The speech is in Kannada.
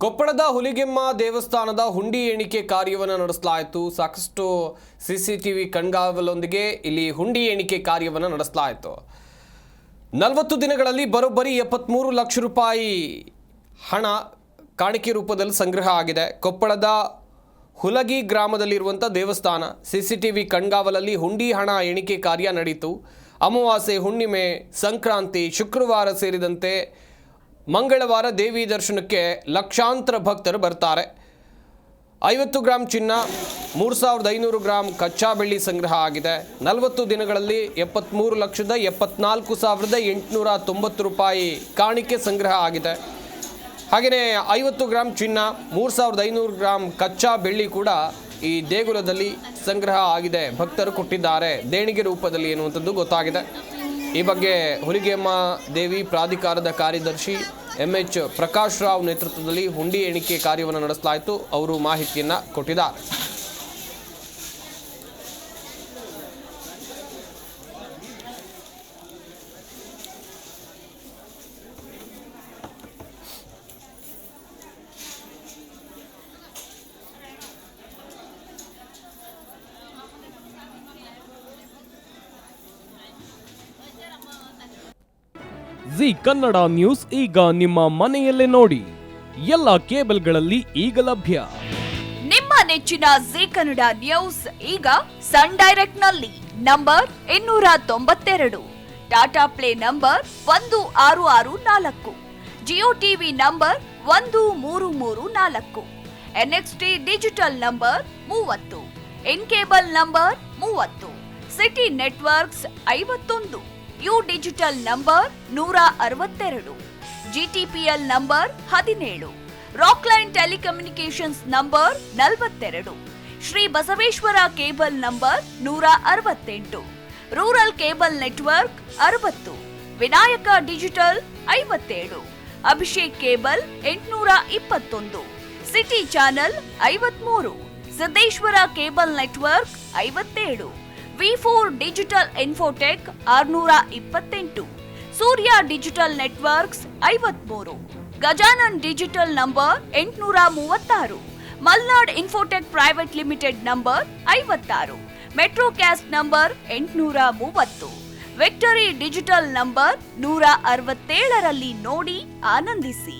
ಕೊಪ್ಪಳದ ಹುಲಿಗೆಮ್ಮ ದೇವಸ್ಥಾನದ ಹುಂಡಿ ಎಣಿಕೆ ಕಾರ್ಯವನ್ನು ನಡೆಸಲಾಯಿತು. ಸಾಕಷ್ಟು ಸಿಸಿಟಿವಿ ಕಣ್ಗಾವಲೊಂದಿಗೆ ಇಲ್ಲಿ ಹುಂಡಿ ಎಣಿಕೆ ಕಾರ್ಯವನ್ನು ನಡೆಸಲಾಯಿತು. 40 ದಿನಗಳಲ್ಲಿ ಬರೋಬ್ಬರಿ 73 ಲಕ್ಷ ರೂಪಾಯಿ ಹಣ ಕಾಣಿಕೆ ರೂಪದಲ್ಲಿ ಸಂಗ್ರಹ ಆಗಿದೆ. ಕೊಪ್ಪಳದ ಹುಲಗಿ ಗ್ರಾಮದಲ್ಲಿರುವಂಥ ದೇವಸ್ಥಾನ ಸಿಸಿಟಿವಿ ಕಣ್ಗಾವಲಲ್ಲಿ ಹುಂಡಿ ಹಣ ಎಣಿಕೆ ಕಾರ್ಯ ನಡೆಯಿತು. ಅಮಾವಾಸ್ಯೆ, ಹುಣ್ಣಿಮೆ, ಸಂಕ್ರಾಂತಿ, ಶುಕ್ರವಾರ ಸೇರಿದಂತೆ ಮಂಗಳವಾರ ದೇವಿ ದರ್ಶನಕ್ಕೆ ಲಕ್ಷಾಂತರ ಭಕ್ತರು ಬರ್ತಾರೆ. 50 ಗ್ರಾಂ ಚಿನ್ನ, 3500 ಗ್ರಾಂ ಕಚ್ಚಾ ಬೆಳ್ಳಿ ಸಂಗ್ರಹ ಆಗಿದೆ. 40 ದಿನಗಳಲ್ಲಿ 73,74,890 ರೂಪಾಯಿ ಕಾಣಿಕೆ ಸಂಗ್ರಹ ಆಗಿದೆ. ಹಾಗೆಯೇ 50 ಗ್ರಾಂ ಚಿನ್ನ, 3500 ಗ್ರಾಂ ಕಚ್ಚಾ ಬೆಳ್ಳಿ ಕೂಡ ಈ ದೇಗುಲದಲ್ಲಿ ಸಂಗ್ರಹ ಆಗಿದೆ. ಭಕ್ತರು ಕೊಟ್ಟಿದ್ದಾರೆ ದೇಣಿಗೆ ರೂಪದಲ್ಲಿ ಎನ್ನುವಂಥದ್ದು ಗೊತ್ತಾಗಿದೆ. ಈ ಬಗ್ಗೆ ಹುಲಿಗೆಮ್ಮ ದೇವಿ ಪ್ರಾಧಿಕಾರದ ಕಾರ್ಯದರ್ಶಿ MH ಪ್ರಕಾಶ್ ರಾವ್ ನೇತೃತ್ವದಲ್ಲಿ ಹುಂಡಿ ಎಣಿಕೆ ಕಾರ್ಯವನ್ನು ನಡೆಸಲಾಯಿತು. ಅವರು ಮಾಹಿತಿಯನ್ನು ಕೊಟ್ಟಿದ್ದಾರೆ. ಜಿ ಕನ್ನಡ ನ್ಯೂಸ್ ಈಗ ನಿಮ್ಮ ಮನೆಯಲ್ಲೇ ನೋಡಿ. ಎಲ್ಲ ಕೇಬಲ್ಗಳಲ್ಲಿ ಈಗ ಲಭ್ಯ. ನಿಮ್ಮ ನೆಚ್ಚಿನ ಜಿ ಕನ್ನಡ ನ್ಯೂಸ್ ಈಗ ಸನ್ ಡೈರೆಕ್ಟ್ ನಲ್ಲಿ number 292, Tata play number 1664, Jio TV number 1334, NXT digital number 30, in cable number 30, city networks 51, U digital number 162, GTPL number 17, Rockline telecommunications number 42, Shri Basaveshwara cable number 168, rural cable network 60, Vinayaka digital 57, Abhishek cable 821, city channel 53, Siddeshwara cable network 57, V4 digital Infotech 628, Surya digital networks 53, Gajanan digital number 836, Malnad Infotech Private Limited number 56, Metrocast number 830, Victory digital number 167ರಲ್ಲಿ ನೋಡಿ ಆನಂದಿಸಿ.